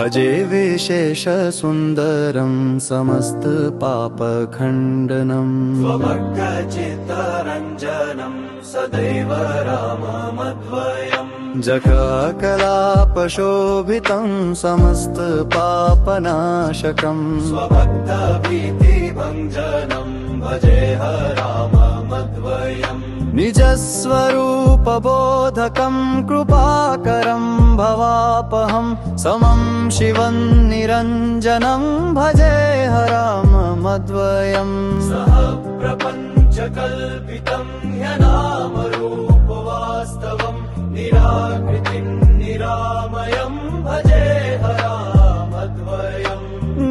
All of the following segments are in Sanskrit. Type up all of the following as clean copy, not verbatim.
भजे विशेषसुन्दरं समस्तपापखण्डनं स्वभक्तचित्तरञ्जनं सदैव राममद्वयम् जगकलापशोभितं समस्तपापनाशकम् स्वभक्तभीतिभञ्जनं भजेह राममद्वयम् निजस्वरूपबोधकं कृपाकरं भवापहं समं शिवं निरञ्जनं भजेह राममद्वयम् सह प्रपञ्चकल्पितं ह्यनामरूपवास्तवं निराकृतिं निरामयं भजेह राममद्वयम्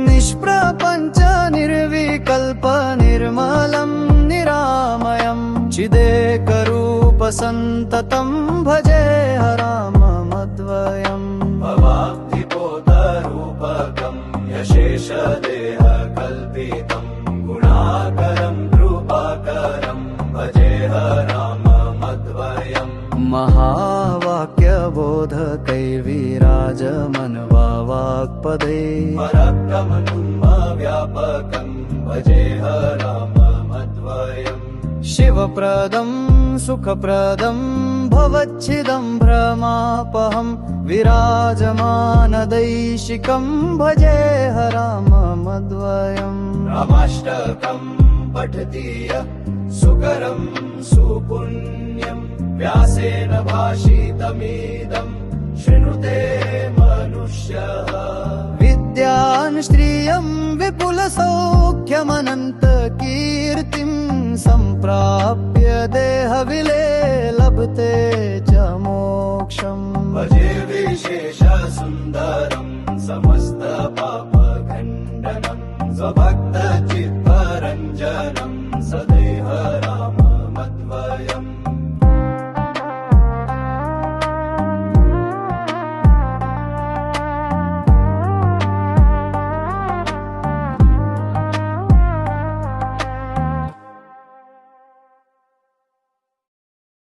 निष्प्रपञ्च निर्विकल्प निर्मलं निरामयं चिदेकरूपसन्ततं भजेह राममद्वयम् भवाब्धिबोधरूपकं यशेषदेहकल्पितं गुणाकरं कृपाकरं भजेह राममद्वयम् महावाक्यबोधकैर्विराजमन्वाक्पदे परक्तमनुव्यापकं भजेह राममद्वयम् शिवप्रदं सुखप्रदं भवच्छिदं भ्रमापहं विराजमानदैशिकं भजेह राममद्वयम् रामाष्टकं पठति यः सुकरं सुपुण्यं व्यासेन भाषितमिदं शृणुते मनुष्यः विद्यान् श्रियं विपुलसौख्यमनन्तकीर्तिं सम्प्राप्य देहविले लभते च मोक्षम् भजे विशेषसुन्दरं समस्तपापखण्डनं स्वभक्तचित्तरञ्जनं सदैव